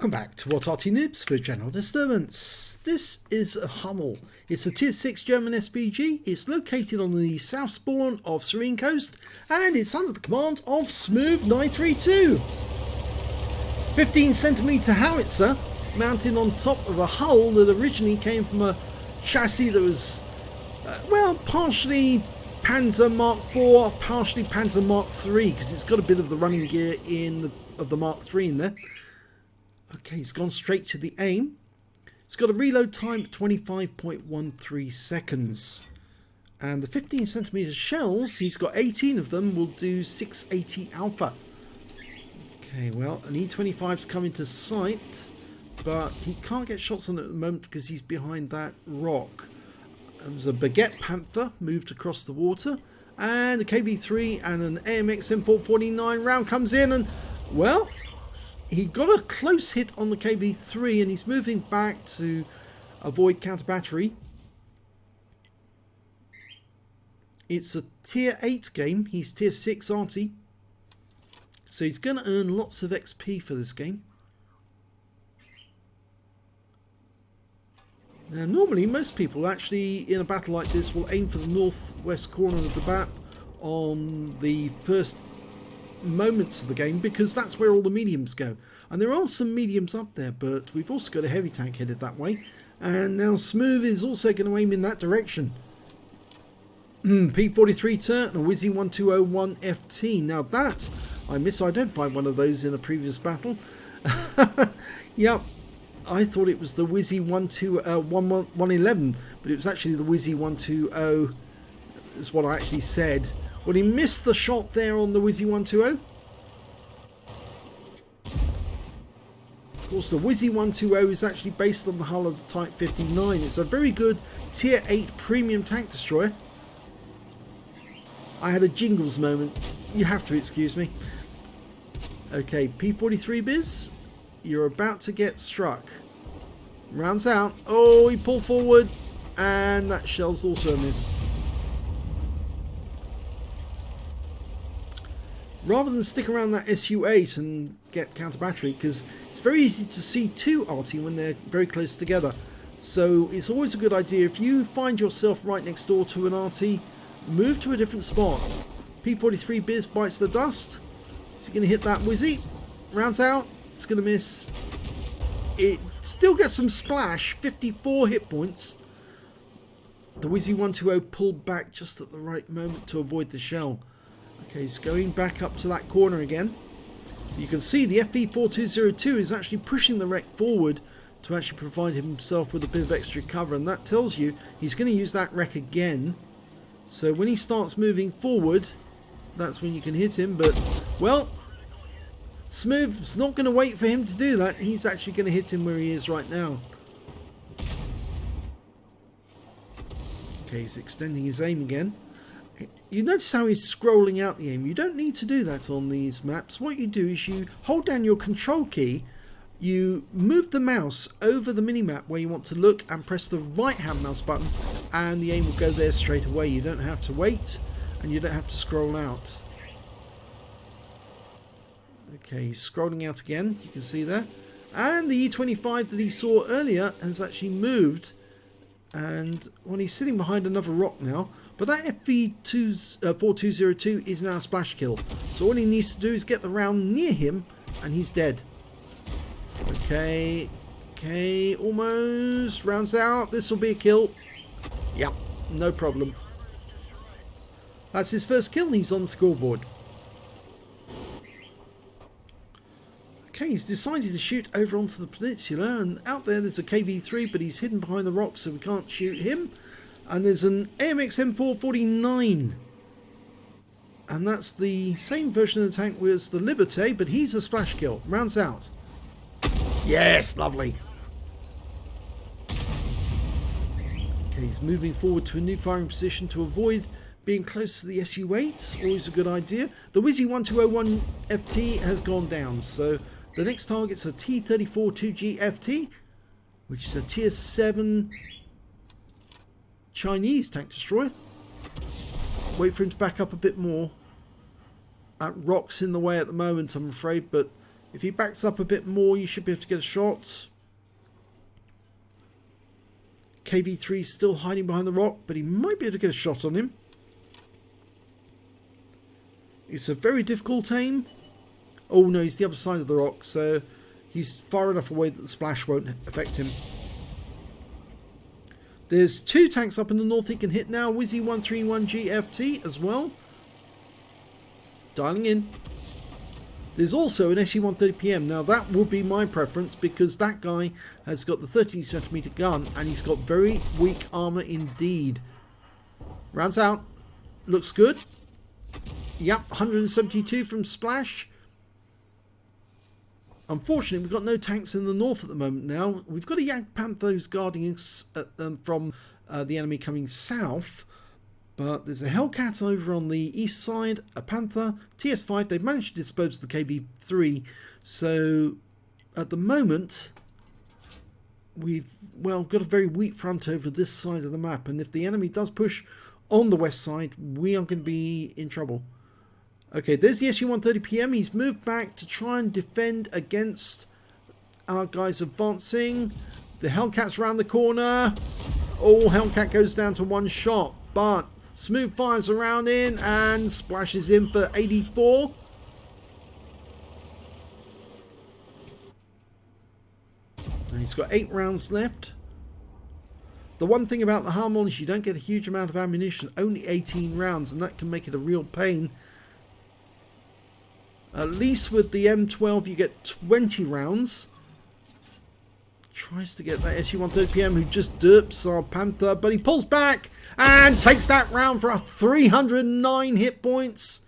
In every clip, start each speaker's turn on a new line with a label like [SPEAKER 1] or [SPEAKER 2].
[SPEAKER 1] Welcome back to What Arty Noobs for General Disturbance. This is a Hummel. It's a Tier 6 German SPG. It's located on the south spawn of Serene Coast and it's under the command of Smooth 932. 15cm howitzer mounted on top of a hull that originally came from a chassis that was, partially Panzer Mark IV, partially Panzer Mark III, because it's got a bit of the running gear of the Mark III in there. Okay, he's gone straight to the aim. It's got a reload time of 25.13 seconds. And the 15cm shells, he's got 18 of them, will do 680 alpha. Okay, well, an E25's coming to sight, but he can't get shots on it at the moment because he's behind that rock. There's a Baguette Panther moved across the water, and a KV3 and an AMX M449 round comes in, and, well, he got a close hit on the KV3 and he's moving back to avoid counter battery. It's a tier 8 game. He's tier 6 Arty. So he's going to earn lots of XP for this game. Now normally most people actually in a battle like this will aim for the northwest corner of the map on the first moments of the game, because that's where all the mediums go, and there are some mediums up there, but we've also got a heavy tank headed that way, and now Smooth is also going to aim in that direction. P43 turret and a Wizzy 1201 FT. Now that I misidentified one of those in a previous battle. Yep, I thought it was the Wizzy 111, but it was actually the Wizzy 120 is what I actually said. Well, he missed the shot there on the Wizzy 120. Of course, the Wizzy 120 is actually based on the hull of the Type 59. It's a very good Tier 8 premium tank destroyer. I had a jingles moment. You have to excuse me. Okay, P43 Biz, you're about to get struck. Rounds out. Oh, he pulled forward, and that shell's also a miss. Rather than stick around that SU-8 and get counter battery, because it's very easy to see two Arty when they're very close together. So it's always a good idea, if you find yourself right next door to an Arty, move to a different spot. P43 Biz bites the dust. Is he going to hit that Wizzy? Rounds out. It's going to miss. It still gets some splash. 54 hit points. The Wizzy 120 pulled back just at the right moment to avoid the shell. Okay, he's going back up to that corner again. You can see the FV4202 is actually pushing the wreck forward to actually provide himself with a bit of extra cover, and that tells you he's going to use that wreck again. So when he starts moving forward, that's when you can hit him, but, well, Smooth's not going to wait for him to do that. He's actually going to hit him where he is right now. Okay, he's extending his aim again. You notice how he's scrolling out the aim. You don't need to do that on these maps. What you do is you hold down your control key, you move the mouse over the minimap where you want to look and press the right hand mouse button, and the aim will go there straight away. You don't have to wait and you don't have to scroll out. Okay, he's scrolling out again, you can see there. And the E25 that he saw earlier has actually moved, and well, he's sitting behind another rock now. But that FV4202 is now a splash kill. So all he needs to do is get the round near him and he's dead. Okay, almost. Rounds out. This will be a kill. Yep, no problem. That's his first kill and he's on the scoreboard. Okay, he's decided to shoot over onto the peninsula, and out there's a KV3, but he's hidden behind the rocks so we can't shoot him. And there's an AMX M449, and that's the same version of the tank as the Liberté, but he's a splash kill. Rounds out. Yes, lovely. Okay, he's moving forward to a new firing position to avoid being close to the SU-8. Always a good idea. The Wizzy 1201 FT has gone down, so the next target's a T34 2G FT, which is a tier 7 Chinese tank destroyer. Wait for him to back up a bit more. That rock's in the way at the moment, I'm afraid, but If he backs up a bit more, you should be able to get a shot. KV3 is still hiding behind the rock, but he might be able to get a shot on him. It's a very difficult aim. Oh no, he's the other side of the rock, so he's far enough away that the splash won't affect him. There's 2 tanks up in the north he can hit now. Wizzy 131 GFT as well. Dialing in. There's also an SU-130PM. Now that would be my preference because that guy has got the 13cm gun and he's got very weak armor indeed. Rounds out. Looks good. Yep, 172 from Splash. Unfortunately, we've got no tanks in the north at the moment now. We've got a Jagdpanther who's guarding us from the enemy coming south. But there's a Hellcat over on the east side, a Panther, TS5. They've managed to dispose of the KV3. So at the moment, we've, well, got a very weak front over this side of the map. And if the enemy does push on the west side, we are going to be in trouble. Okay, there's the SU-130PM. He's moved back to try and defend against our guys advancing. The Hellcat's around the corner. Oh, Hellcat goes down to 1 shot. But Smooth fires around in and splashes in for 84. And he's got 8 rounds left. The one thing about the Hummel is you don't get a huge amount of ammunition, only 18 rounds, and that can make it a real pain. At least with the M12 you get 20 rounds. Tries to get that SU-130PM who just derps our Panther, but he pulls back and takes that round for a 309 hit points.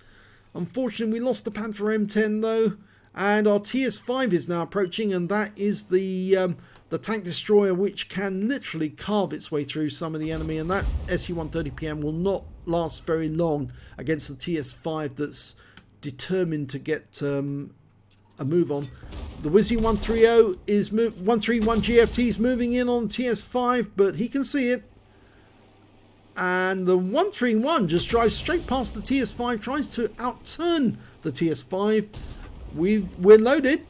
[SPEAKER 1] Unfortunately, we lost the Panther M10 though, and our TS5 is now approaching, and that is the tank destroyer which can literally carve its way through some of the enemy, and that SU-130PM will not last very long against the TS5 that's determined to get a move on. The Wizzy 130 is 131 GFT is moving in on TS5, but he can see it. And the 131 just drives straight past the TS5, tries to outturn the TS5. We're loaded.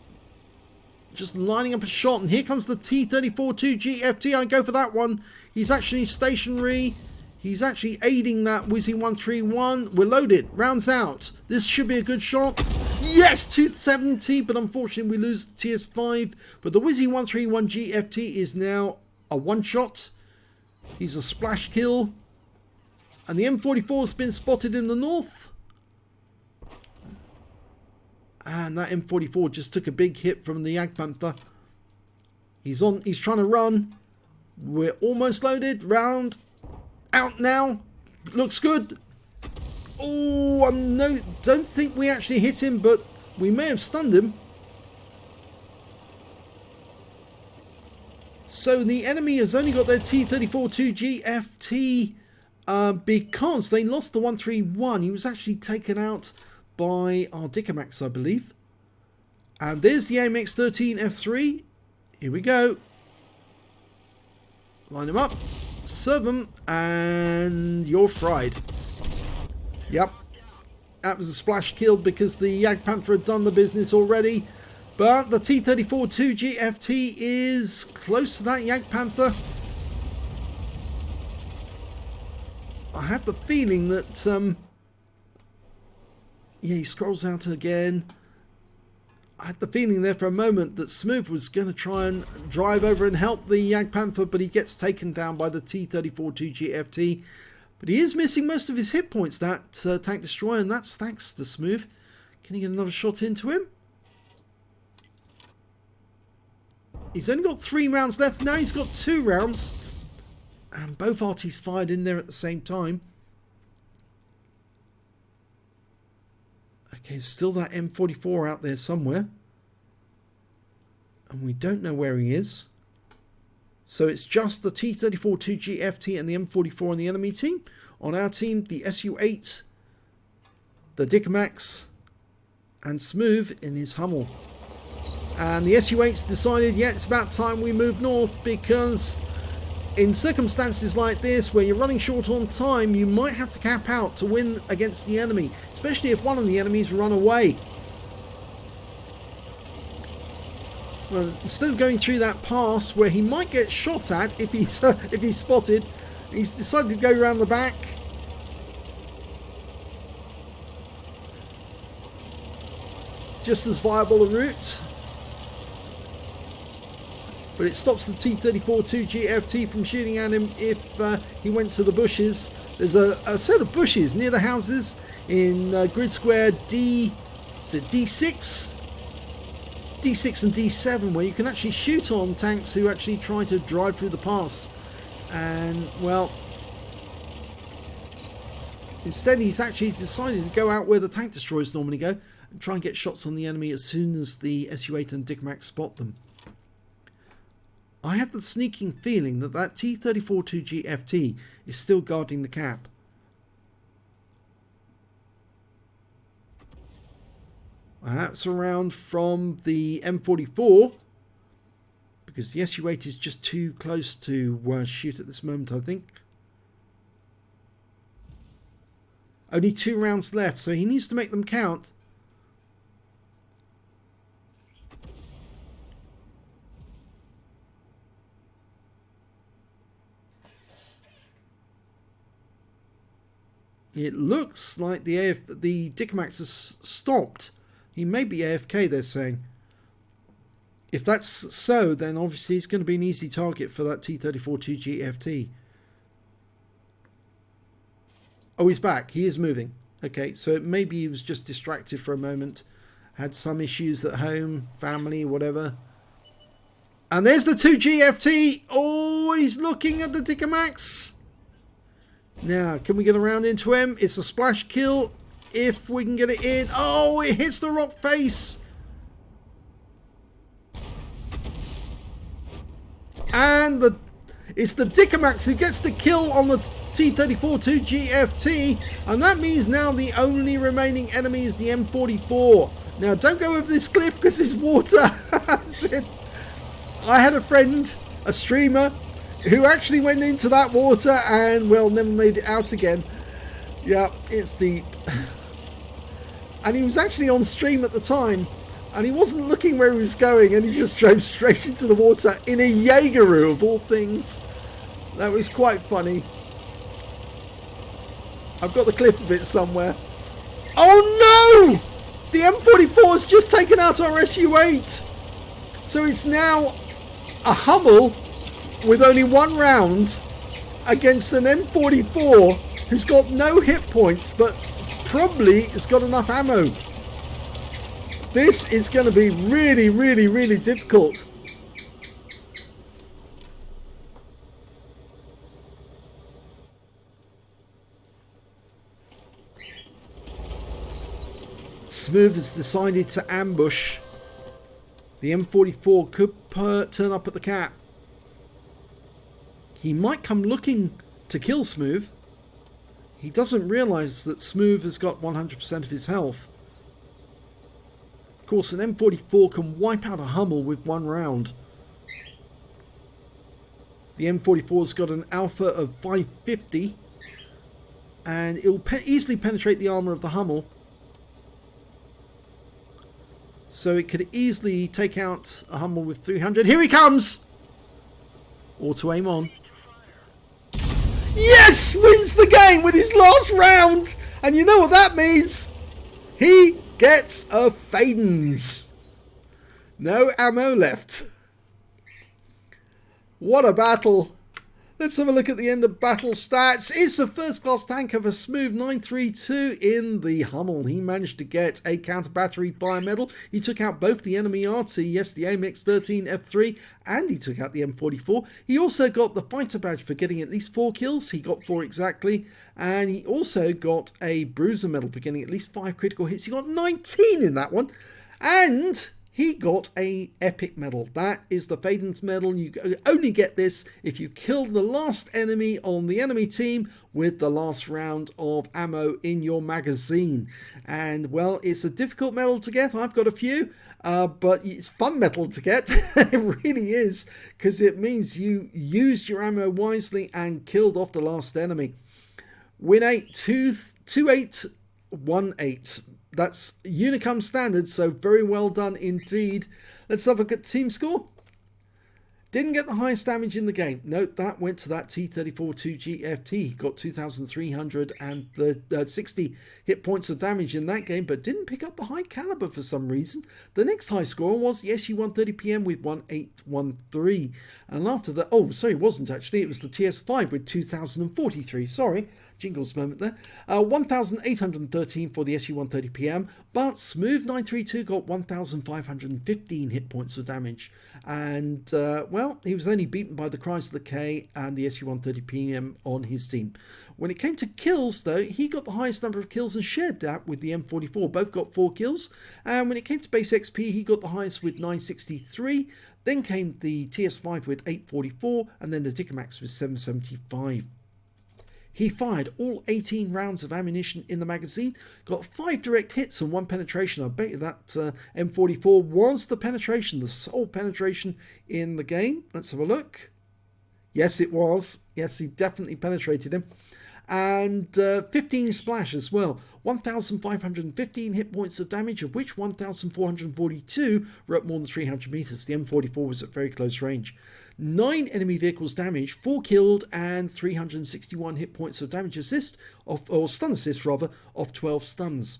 [SPEAKER 1] Just lining up a shot, and here comes the T-34-2 GFT. I go for that one. He's actually stationary. He's actually aiding that Wizzy 131. We're loaded. Rounds out. This should be a good shot. Yes, 270, but unfortunately we lose the TS5. But the Wizzy 131 GFT is now a one-shot. He's a splash kill. And the M44 has been spotted in the north. And that M44 just took a big hit from the Jagdpanther. He's trying to run. We're almost loaded. Round out now. Looks good. Oh, don't think we actually hit him, but we may have stunned him. So the enemy has only got their T-34-2 GFT because they lost the 131. He was actually taken out by our Dickermax, I believe. And there's the AMX-13 F3. Here we go. Line him up. Serve them, and you're fried. Yep. That was a splash kill because the Jagdpanther had done the business already. But the T-34-2 GFT is close to that Jagdpanther. I have the feeling that yeah, he scrolls out again. I had the feeling there for a moment that Smooth was going to try and drive over and help the Jagdpanther, but he gets taken down by the T-34-2 GFT. But he is missing most of his hit points, that tank destroyer, and that's thanks to Smooth. Can he get another shot into him? He's only got 3 rounds left. Now he's got 2 rounds. And both Artys fired in there at the same time. Okay, still that M44 out there somewhere. And we don't know where he is. So it's just the T-34-2 GFT and the M44 on the enemy team. On our team, the SU-8, the Dickermax, and Smooth in his Hummel. And the SU-8's decided, yeah, it's about time we move north, because in circumstances like this, where you're running short on time, you might have to cap out to win against the enemy, especially if one of the enemies run away. Well, instead of going through that pass where he might get shot at if he's if he's spotted, he's decided to go around the back. Just as viable a route. But it stops the T-34-2 GFT from shooting at him if he went to the bushes. There's a set of bushes near the houses in grid square D. Is it D6? D6 and D7, where you can actually shoot on tanks who actually try to drive through the pass. And well, instead he's actually decided to go out where the tank destroyers normally go and try and get shots on the enemy as soon as the Su-8 and Dicmac spot them. I have the sneaking feeling that that T-34-2 GFT is still guarding the cap. That's around from the M44, because the Su-8 is just too close to shoot at this moment, I think. Only 2 rounds left, so he needs to make them count. It looks like the Dicmax has stopped. He may be AFK, they're saying. If that's so, then obviously it's going to be an easy target for that T-34-2 GFT. Oh, he's back. He is moving. Okay, so maybe he was just distracted for a moment. Had some issues at home, family, whatever. And there's the 2 GFT. Oh, he's looking at the Dicmax. Now, can we get around into him? It's a splash kill. If we can get it in. Oh, it hits the rock face. And it's the Dicmax who gets the kill on the T-34-2 GFT. And that means now the only remaining enemy is the M44. Now, don't go over this cliff because it's water. That's it. I had a friend, a streamer, who actually went into that water and, well, never made it out again. Yeah, it's deep. And he was actually on stream at the time, and he wasn't looking where he was going, and he just drove straight into the water in a Jaegeru of all things. That was quite funny. I've got the clip of it somewhere. Oh no! The M44 has just taken out our Su-8. So it's now a Hummel with only 1 round against an M44 who's got no hit points, but probably has got enough ammo. This is going to be really, really, really difficult. Smooth has decided to ambush. The M44 could turn up at the cap. He might come looking to kill Smooth. He doesn't realise that Smooth has got 100% of his health. Of course, an M44 can wipe out a Hummel with 1 round. The M44's got an alpha of 550, and it'll easily penetrate the armour of the Hummel. So it could easily take out a Hummel with 300. Here he comes! Auto aim on. Yes! Wins the game with his last round! And you know what that means? He gets a Fadin's. No ammo left. What a battle. Let's have a look at the end of battle stats. It's a first class tank of a smooth 932 in the Hummel. He managed to get a counter battery fire medal. He took out both the enemy Arty, yes, the AMX-13 F3, and he took out the M44. He also got the fighter badge for getting at least 4 kills. He got 4 exactly. And he also got a bruiser medal for getting at least 5 critical hits. He got 19 in that one. And he got a epic medal. That is the Fadin's medal. You only get this if you kill the last enemy on the enemy team with the last round of ammo in your magazine. And well, it's a difficult medal to get. I've got a few, but it's fun medal to get. It really is, because it means you used your ammo wisely and killed off the last enemy. Win 8 2818. that's Unicum standard, so very well done indeed. Let's have a look at team score. Didn't get the highest damage in the game. Note that went to that T-34-2 GFT. Got 2,360 hit points of damage in that game, but didn't pick up the high caliber for some reason. The next high score was the SU-130PM with 1813. And after that, oh, sorry, it wasn't actually. It was the TS5 with 2,043. Sorry. Jingles moment there. 1,813 for the SU-130PM, but Smooth 932 got 1,515 hit points of damage. And, well, he was only beaten by the Chrysler K and the SU-130PM on his team. When it came to kills, though, he got the highest number of kills and shared that with the M44. Both got 4 kills. And when it came to base XP, he got the highest with 963. Then came the TS5 with 844, and then the Dickermax with 775. He fired all 18 rounds of ammunition in the magazine, got 5 direct hits and 1 penetration. I bet you that M44 was the penetration, the sole penetration in the game. Let's have a look. Yes, it was. Yes, he definitely penetrated him. And 15 splash as well. 1,515 hit points of damage, of which 1,442 were at more than 300 meters. The M44 was at very close range. 9 enemy vehicles damaged, 4 killed, and 361 hit points of damage assist, or stun assist rather, of 12 stuns.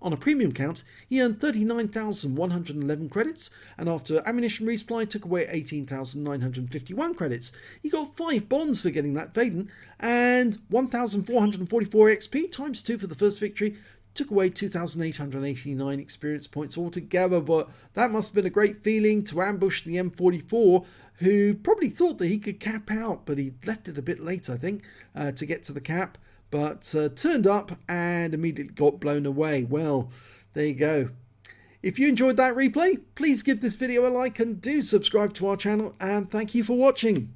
[SPEAKER 1] On a premium count, he earned 39,111 credits, and after ammunition resupply took away 18,951 credits. He got 5 bonds for getting that Fadin, and 1,444 XP times 2 for the first victory, took away 2,889 experience points altogether. But that must have been a great feeling to ambush the M44, who probably thought that he could cap out, but he left it a bit late, I think, to get to the cap. But turned up and immediately got blown away. Well, there you go. If you enjoyed that replay, please give this video a like and do subscribe to our channel, and thank you for watching.